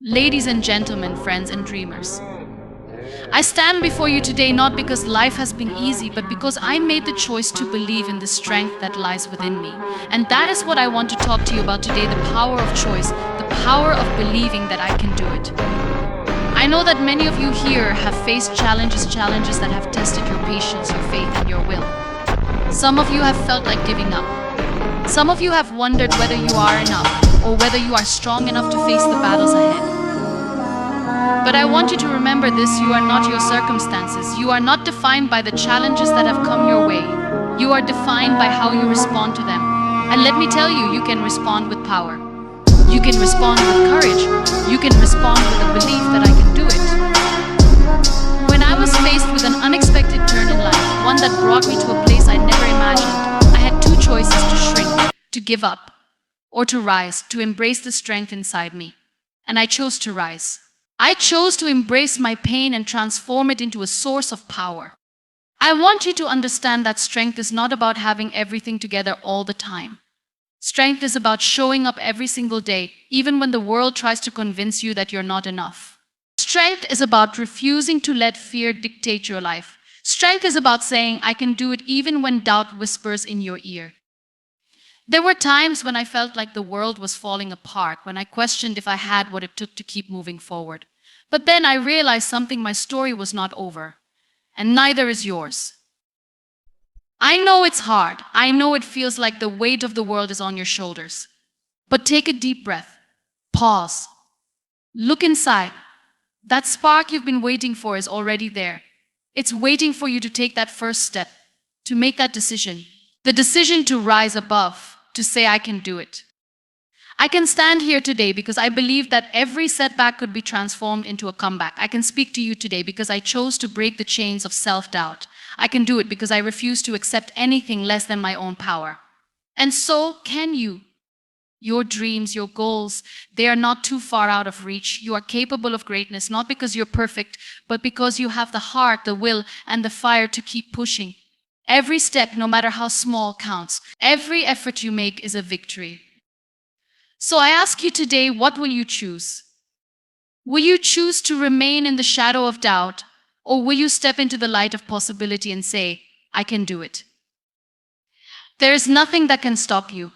Ladies and gentlemen, friends and dreamers, I stand before you today not because life has been easy, but because I made the choice to believe in the strength that lies within me. And that is what I want to talk to you about today, the power of choice, the power of believing that I can do it. I know that many of you here have faced challenges that have tested your patience, your faith, and your will. Some of you have felt like giving up. Some of you have wondered whether you are enough or whether you are strong enough to face the battles ahead. But I want you to remember this: you are not your circumstances. You are not defined by the challenges that have come your way. You are defined by how you respond to them. And let me tell you, you can respond with power. You can respond with courage. You can respond with a belief that I can do it. When I was faced with an unexpected turn in life, one that brought me to a place I never imagined, I had two choices: to shrink, to give up, or to rise, to embrace the strength inside me. And I chose to rise. I chose to embrace my pain and transform it into a source of power. I want you to understand that strength is not about having everything together all the time. Strength is about showing up every single day, even when the world tries to convince you that you're not enough. Strength is about refusing to let fear dictate your life. Strength is about saying, I can do it even when doubt whispers in your ear. There were times when I felt like the world was falling apart, when I questioned if I had what it took to keep moving forward. But then I realized something: my story was not over, and neither is yours. I know it's hard. I know it feels like the weight of the world is on your shoulders. But take a deep breath. Pause. Look inside. That spark you've been waiting for is already there. It's waiting for you to take that first step, to make that decision. The decision to rise above, to say, I can do it. I can stand here today because I believe that every setback could be transformed into a comeback. I can speak to you today because I chose to break the chains of self-doubt. I can do it because I refuse to accept anything less than my own power. And so can you. Your dreams, your goals, they are not too far out of reach. You are capable of greatness, not because you're perfect, but because you have the heart, the will, and the fire to keep pushing. Every step, no matter how small, counts. Every effort you make is a victory. So I ask you today, what will you choose? Will you choose to remain in the shadow of doubt, or will you step into the light of possibility and say, I can do it? There is nothing that can stop you.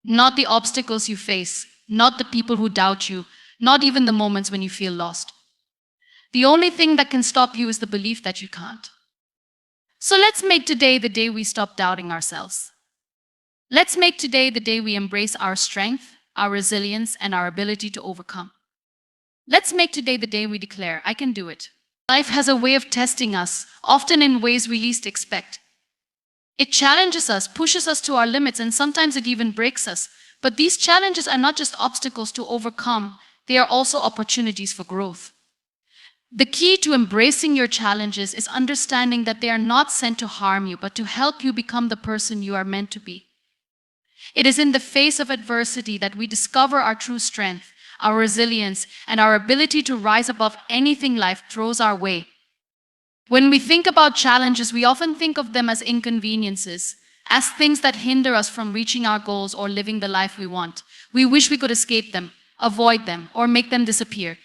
Not the obstacles you face, not the people who doubt you, not even the moments when you feel lost. The only thing that can stop you is the belief that you can't. So let's make today the day we stop doubting ourselves. Let's make today the day we embrace our strength, our resilience, and our ability to overcome. Let's make today the day we declare, I can do it. Life has a way of testing us, often in ways we least expect. It challenges us, pushes us to our limits, and sometimes it even breaks us. But these challenges are not just obstacles to overcome, they are also opportunities for growth. The key to embracing your challenges is understanding that they are not sent to harm you, but to help you become the person you are meant to be. It is in the face of adversity that we discover our true strength, our resilience, and our ability to rise above anything life throws our way. When we think about challenges, we often think of them as inconveniences, as things that hinder us from reaching our goals or living the life we want. We wish we could escape them, avoid them, or make them disappear.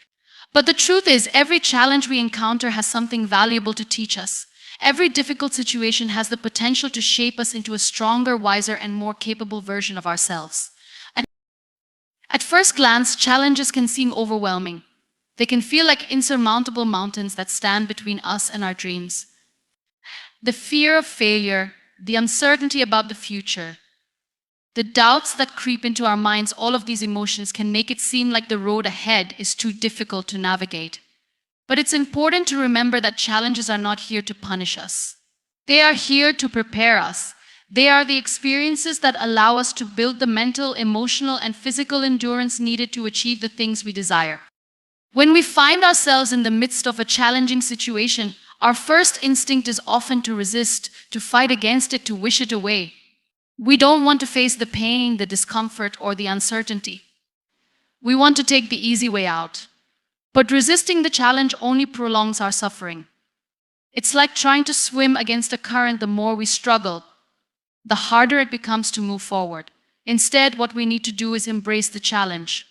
But the truth is, every challenge we encounter has something valuable to teach us. Every difficult situation has the potential to shape us into a stronger, wiser, and more capable version of ourselves. At first glance, challenges can seem overwhelming. They can feel like insurmountable mountains that stand between us and our dreams. The fear of failure, the uncertainty about the future, the doubts that creep into our minds, all of these emotions can make it seem like the road ahead is too difficult to navigate. But it's important to remember that challenges are not here to punish us. They are here to prepare us. They are the experiences that allow us to build the mental, emotional, and physical endurance needed to achieve the things we desire. When we find ourselves in the midst of a challenging situation, our first instinct is often to resist, to fight against it, to wish it away. We don't want to face the pain, the discomfort, or the uncertainty. We want to take the easy way out. But resisting the challenge only prolongs our suffering. It's like trying to swim against a current. The more we struggle, the harder it becomes to move forward. Instead, what we need to do is embrace the challenge.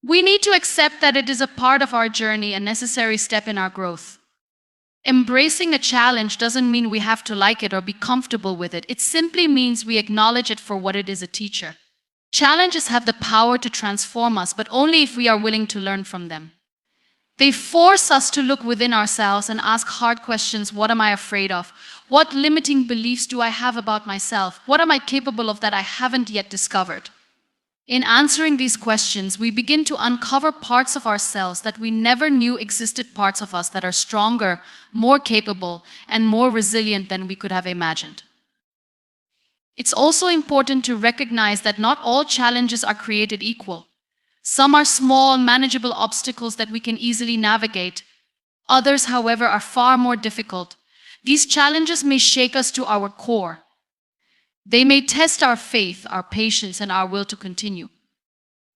We need to accept that it is a part of our journey, a necessary step in our growth. Embracing a challenge doesn't mean we have to like it or be comfortable with it. It simply means we acknowledge it for what it is, a teacher. Challenges have the power to transform us, but only if we are willing to learn from them. They force us to look within ourselves and ask hard questions. What am I afraid of? What limiting beliefs do I have about myself? What am I capable of that I haven't yet discovered? In answering these questions, we begin to uncover parts of ourselves that we never knew existed, parts of us that are stronger, more capable, and more resilient than we could have imagined. It's also important to recognize that not all challenges are created equal. Some are small, manageable obstacles that we can easily navigate. Others, however, are far more difficult. These challenges may shake us to our core. They may test our faith, our patience, and our will to continue.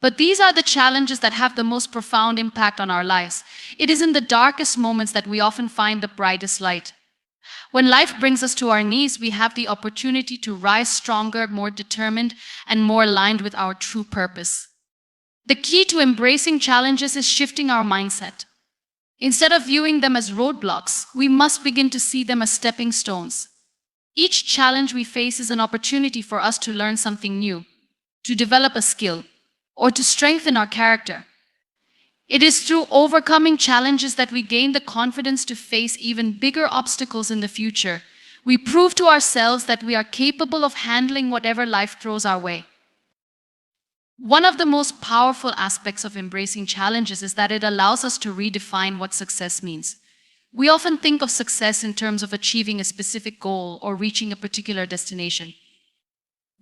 But these are the challenges that have the most profound impact on our lives. It is in the darkest moments that we often find the brightest light. When life brings us to our knees, we have the opportunity to rise stronger, more determined, and more aligned with our true purpose. The key to embracing challenges is shifting our mindset. Instead of viewing them as roadblocks, we must begin to see them as stepping stones. Each challenge we face is an opportunity for us to learn something new, to develop a skill, or to strengthen our character. It is through overcoming challenges that we gain the confidence to face even bigger obstacles in the future. We prove to ourselves that we are capable of handling whatever life throws our way. One of the most powerful aspects of embracing challenges is that it allows us to redefine what success means. We often think of success in terms of achieving a specific goal or reaching a particular destination.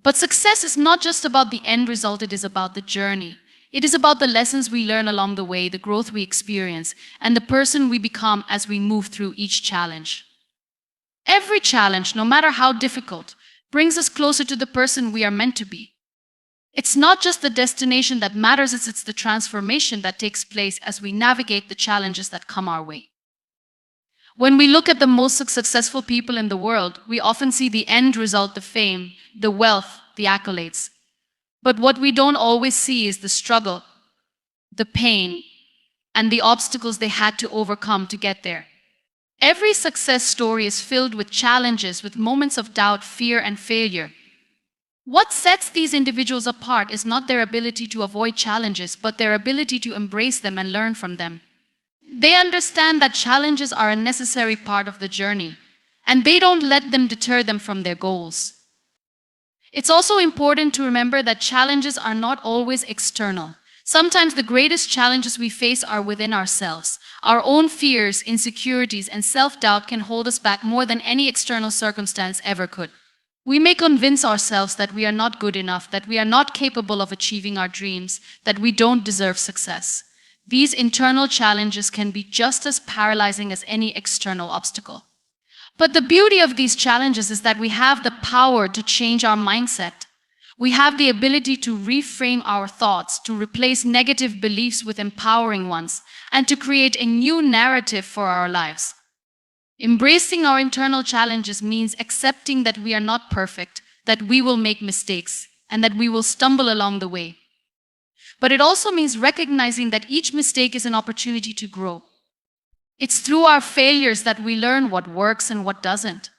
But success is not just about the end result, it is about the journey. It is about the lessons we learn along the way, the growth we experience, and the person we become as we move through each challenge. Every challenge, no matter how difficult, brings us closer to the person we are meant to be. It's not just the destination that matters, it's the transformation that takes place as we navigate the challenges that come our way. When we look at the most successful people in the world, we often see the end result, the fame, the wealth, the accolades. But what we don't always see is the struggle, the pain, and the obstacles they had to overcome to get there. Every success story is filled with challenges, with moments of doubt, fear, and failure. What sets these individuals apart is not their ability to avoid challenges, but their ability to embrace them and learn from them. They understand that challenges are a necessary part of the journey, and they don't let them deter them from their goals. It's also important to remember that challenges are not always external. Sometimes the greatest challenges we face are within ourselves. Our own fears, insecurities, and self-doubt can hold us back more than any external circumstance ever could. We may convince ourselves that we are not good enough, that we are not capable of achieving our dreams, that we don't deserve success. These internal challenges can be just as paralyzing as any external obstacle. But the beauty of these challenges is that we have the power to change our mindset. We have the ability to reframe our thoughts, to replace negative beliefs with empowering ones, and to create a new narrative for our lives. Embracing our internal challenges means accepting that we are not perfect, that we will make mistakes, and that we will stumble along the way. But it also means recognizing that each mistake is an opportunity to grow. It's through our failures that we learn what works and what doesn't.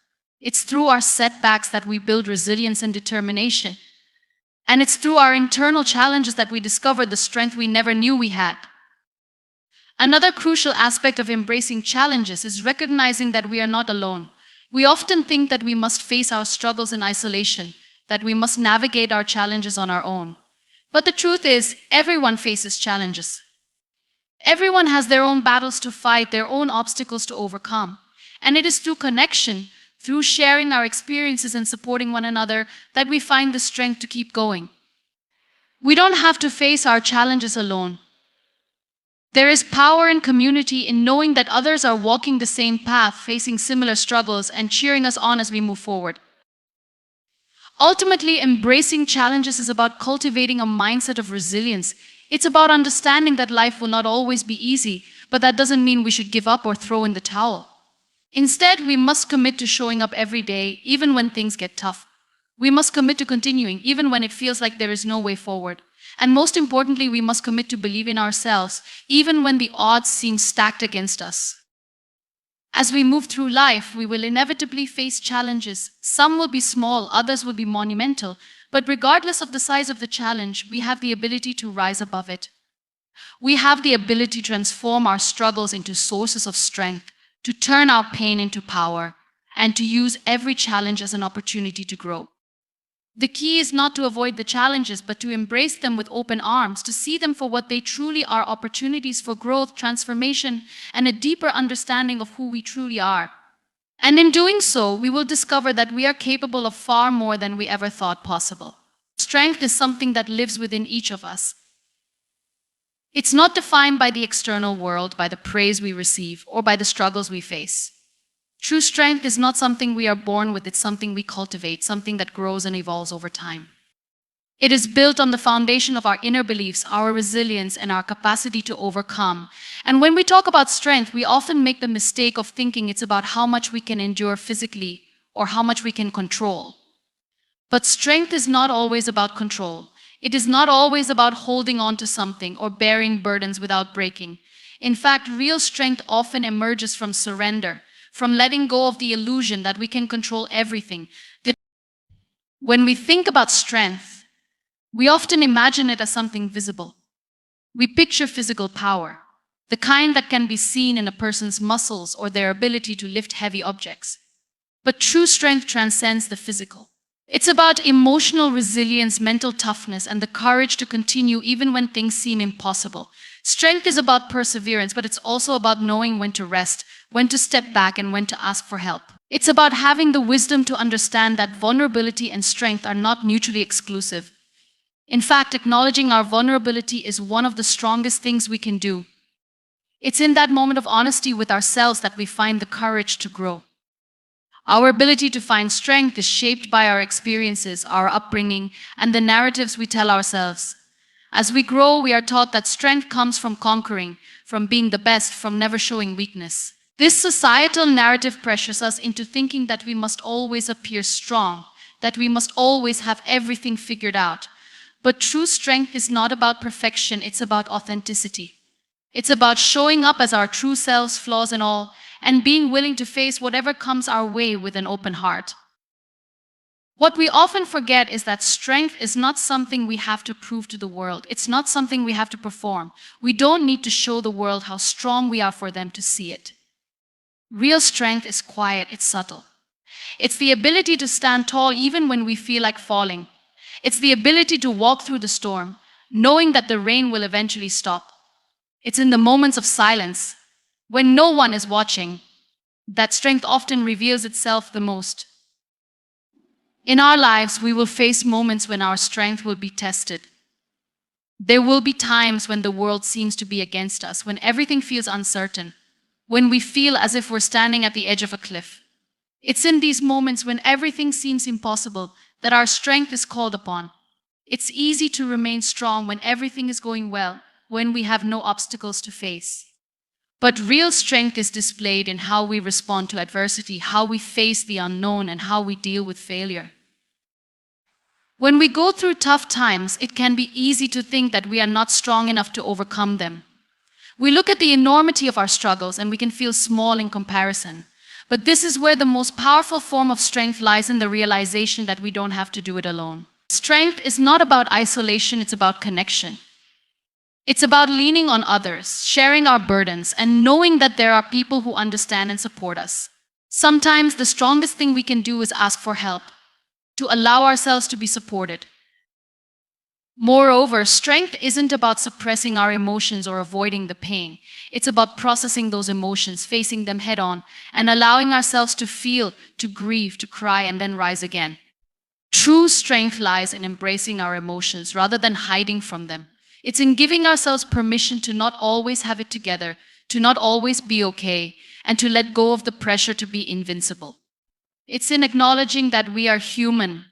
It's through our setbacks that we build resilience and determination. And it's through our internal challenges that we discover the strength we never knew we had. Another crucial aspect of embracing challenges is recognizing that we are not alone. We often think that we must face our struggles in isolation, that we must navigate our challenges on our own. But the truth is, everyone faces challenges. Everyone has their own battles to fight, their own obstacles to overcome. And it is through connection, through sharing our experiences and supporting one another, that we find the strength to keep going. We don't have to face our challenges alone. There is power in community, in knowing that others are walking the same path, facing similar struggles, and cheering us on as we move forward. Ultimately, embracing challenges is about cultivating a mindset of resilience. It's about understanding that life will not always be easy, but that doesn't mean we should give up or throw in the towel. Instead, we must commit to showing up every day, even when things get tough. We must commit to continuing even when it feels like there is no way forward. And most importantly, we must commit to believe in ourselves even when the odds seem stacked against us. As we move through life, we will inevitably face challenges. Some will be small, others will be monumental. But regardless of the size of the challenge, we have the ability to rise above it. We have the ability to transform our struggles into sources of strength, to turn our pain into power, and to use every challenge as an opportunity to grow. The key is not to avoid the challenges, but to embrace them with open arms, to see them for what they truly are: opportunities for growth, transformation, and a deeper understanding of who we truly are. And in doing so, we will discover that we are capable of far more than we ever thought possible. Strength is something that lives within each of us. It's not defined by the external world, by the praise we receive, or by the struggles we face. True strength is not something we are born with, it's something we cultivate, something that grows and evolves over time. It is built on the foundation of our inner beliefs, our resilience, and our capacity to overcome. And when we talk about strength, we often make the mistake of thinking it's about how much we can endure physically or how much we can control. But strength is not always about control. It is not always about holding on to something or bearing burdens without breaking. In fact, real strength often emerges from surrender, from letting go of the illusion that we can control everything. When we think about strength, we often imagine it as something visible. We picture physical power, the kind that can be seen in a person's muscles or their ability to lift heavy objects. But true strength transcends the physical. It's about emotional resilience, mental toughness, and the courage to continue even when things seem impossible. Strength is about perseverance, but it's also about knowing when to rest, when to step back, and when to ask for help. It's about having the wisdom to understand that vulnerability and strength are not mutually exclusive. In fact, acknowledging our vulnerability is one of the strongest things we can do. It's in that moment of honesty with ourselves that we find the courage to grow. Our ability to find strength is shaped by our experiences, our upbringing, and the narratives we tell ourselves. As we grow, we are taught that strength comes from conquering, from being the best, from never showing weakness. This societal narrative pressures us into thinking that we must always appear strong, that we must always have everything figured out. But true strength is not about perfection, it's about authenticity. It's about showing up as our true selves, flaws and all, and being willing to face whatever comes our way with an open heart. What we often forget is that strength is not something we have to prove to the world. It's not something we have to perform. We don't need to show the world how strong we are for them to see it. Real strength is quiet, it's subtle. It's the ability to stand tall even when we feel like falling. It's the ability to walk through the storm, knowing that the rain will eventually stop. It's in the moments of silence, when no one is watching, that strength often reveals itself the most. In our lives, we will face moments when our strength will be tested. There will be times when the world seems to be against us, when everything feels uncertain, when we feel as if we're standing at the edge of a cliff. It's in these moments when everything seems impossible that our strength is called upon. It's easy to remain strong when everything is going well, when we have no obstacles to face. But real strength is displayed in how we respond to adversity, how we face the unknown, and how we deal with failure. When we go through tough times, it can be easy to think that we are not strong enough to overcome them. We look at the enormity of our struggles and we can feel small in comparison. But this is where the most powerful form of strength lies, in the realization that we don't have to do it alone. Strength is not about isolation, it's about connection. It's about leaning on others, sharing our burdens, and knowing that there are people who understand and support us. Sometimes the strongest thing we can do is ask for help, to allow ourselves to be supported. Moreover, strength isn't about suppressing our emotions or avoiding the pain. It's about processing those emotions, facing them head on, and allowing ourselves to feel, to grieve, to cry, and then rise again. True strength lies in embracing our emotions rather than hiding from them. It's in giving ourselves permission to not always have it together, to not always be okay, and to let go of the pressure to be invincible. It's in acknowledging that we are human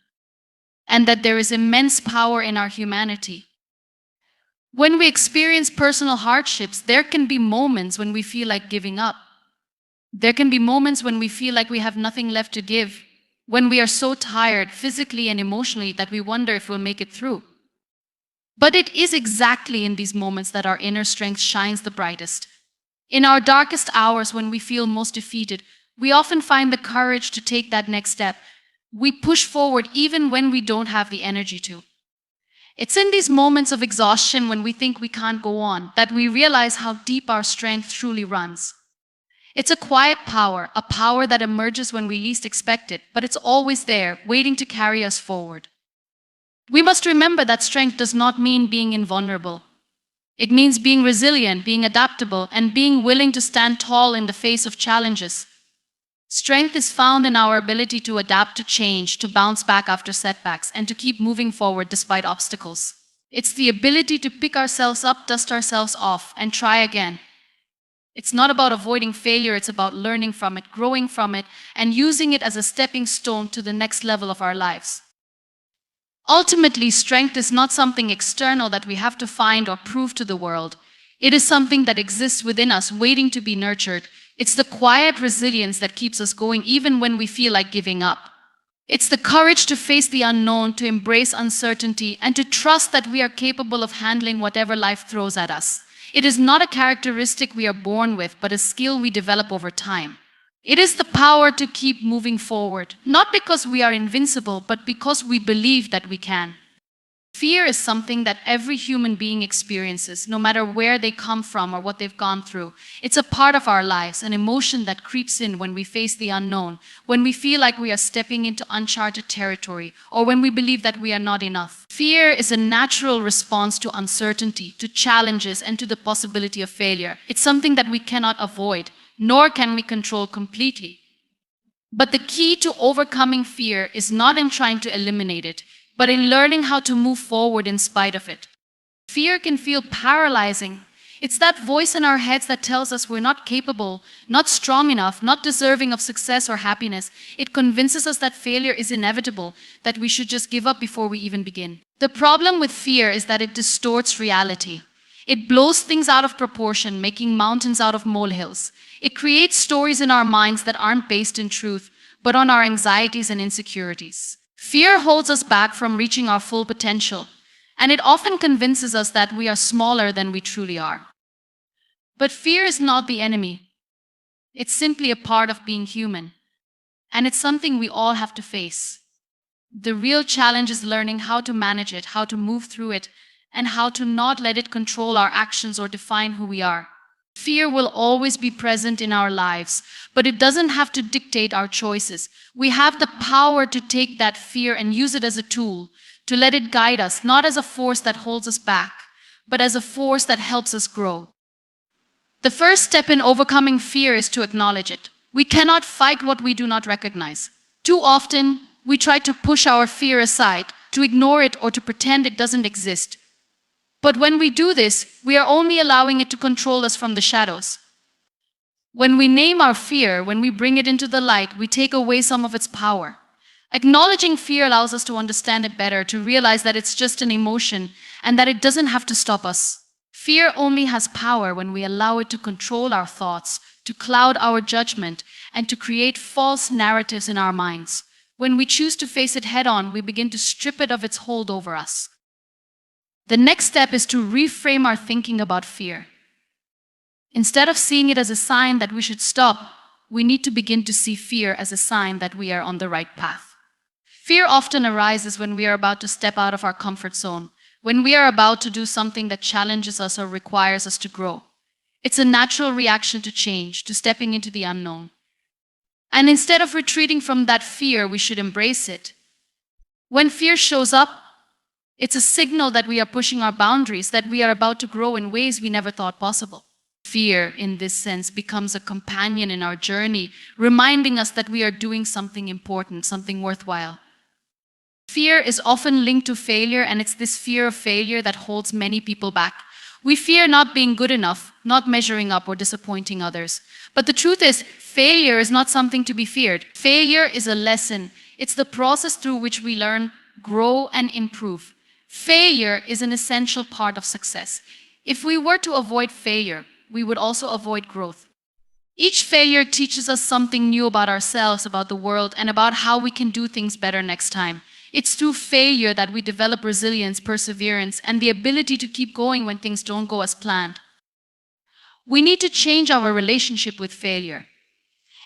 and that there is immense power in our humanity. When we experience personal hardships, there can be moments when we feel like giving up. There can be moments when we feel like we have nothing left to give. when we are so tired physically and emotionally that we wonder if we'll make it through. But it is exactly in these moments that our inner strength shines the brightest. In our darkest hours, when we feel most defeated, we often find the courage to take that next step. We push forward even when we don't have the energy to. It's in these moments of exhaustion, when we think we can't go on, that we realize how deep our strength truly runs. It's a quiet power, a power that emerges when we least expect it, but it's always there, waiting to carry us forward. We must remember that strength does not mean being invulnerable. It means being resilient, being adaptable, and being willing to stand tall in the face of challenges. Strength is found in our ability to adapt to change, to bounce back after setbacks, and to keep moving forward despite obstacles. It's the ability to pick ourselves up, dust ourselves off, and try again. It's not about avoiding failure, it's about learning from it, growing from it, and using it as a stepping stone to the next level of our lives. Ultimately, strength is not something external that we have to find or prove to the world. It is something that exists within us, waiting to be nurtured. It's the quiet resilience that keeps us going even when we feel like giving up. It's the courage to face the unknown, to embrace uncertainty, and to trust that we are capable of handling whatever life throws at us. It is not a characteristic we are born with, but a skill we develop over time. It is the power to keep moving forward, not because we are invincible, but because we believe that we can. Fear is something that every human being experiences, no matter where they come from or what they've gone through. It's a part of our lives, an emotion that creeps in when we face the unknown, when we feel like we are stepping into uncharted territory, or when we believe that we are not enough. Fear is a natural response to uncertainty, to challenges, and to the possibility of failure. It's something that we cannot avoid, nor can we control completely. But the key to overcoming fear is not in trying to eliminate it, but in learning how to move forward in spite of it. Fear can feel paralyzing. It's that voice in our heads that tells us we're not capable, not strong enough, not deserving of success or happiness. It convinces us that failure is inevitable, that we should just give up before we even begin. The problem with fear is that it distorts reality. It blows things out of proportion, making mountains out of molehills. It creates stories in our minds that aren't based in truth, but on our anxieties and insecurities. Fear holds us back from reaching our full potential, and it often convinces us that we are smaller than we truly are. But fear is not the enemy. It's simply a part of being human, and it's something we all have to face. The real challenge is learning how to manage it, how to move through it, and how to not let it control our actions or define who we are. Fear will always be present in our lives, but it doesn't have to dictate our choices. We have the power to take that fear and use it as a tool, to let it guide us, not as a force that holds us back, but as a force that helps us grow. The first step in overcoming fear is to acknowledge it. We cannot fight what we do not recognize. Too often, we try to push our fear aside, to ignore it, or to pretend it doesn't exist. But when we do this, we are only allowing it to control us from the shadows. When we name our fear, when we bring it into the light, we take away some of its power. Acknowledging fear allows us to understand it better, to realize that it's just an emotion and that it doesn't have to stop us. Fear only has power when we allow it to control our thoughts, to cloud our judgment, and to create false narratives in our minds. When we choose to face it head-on, we begin to strip it of its hold over us. The next step is to reframe our thinking about fear. Instead of seeing it as a sign that we should stop, we need to begin to see fear as a sign that we are on the right path. Fear often arises when we are about to step out of our comfort zone, when we are about to do something that challenges us or requires us to grow. It's a natural reaction to change, to stepping into the unknown. And instead of retreating from that fear, we should embrace it. When fear shows up, it's a signal that we are pushing our boundaries, that we are about to grow in ways we never thought possible. Fear, in this sense, becomes a companion in our journey, reminding us that we are doing something important, something worthwhile. Fear is often linked to failure, and it's this fear of failure that holds many people back. We fear not being good enough, not measuring up, or disappointing others. But the truth is, failure is not something to be feared. Failure is a lesson. It's the process through which we learn, grow, and improve. Failure is an essential part of success. If we were to avoid failure, we would also avoid growth. Each failure teaches us something new about ourselves, about the world, and about how we can do things better next time. It's through failure that we develop resilience, perseverance, and the ability to keep going when things don't go as planned. We need to change our relationship with failure.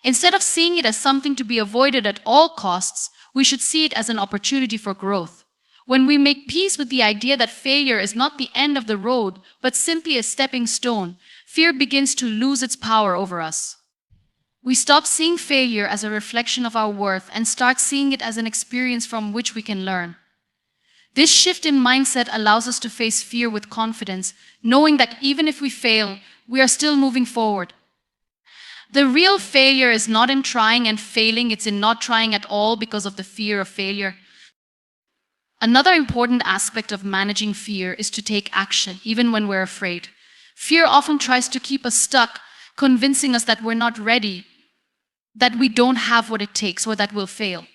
Instead of seeing it as something to be avoided at all costs, we should see it as an opportunity for growth. When we make peace with the idea that failure is not the end of the road, but simply a stepping stone, fear begins to lose its power over us. We stop seeing failure as a reflection of our worth and start seeing it as an experience from which we can learn. This shift in mindset allows us to face fear with confidence, knowing that even if we fail, we are still moving forward. The real failure is not in trying and failing, it's in not trying at all because of the fear of failure. Another important aspect of managing fear is to take action, even when we're afraid. Fear often tries to keep us stuck, convincing us that we're not ready, that we don't have what it takes, or that we'll fail.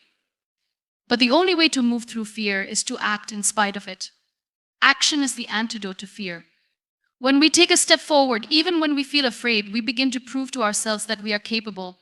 But the only way to move through fear is to act in spite of it. Action is the antidote to fear. When we take a step forward, even when we feel afraid, we begin to prove to ourselves that we are capable,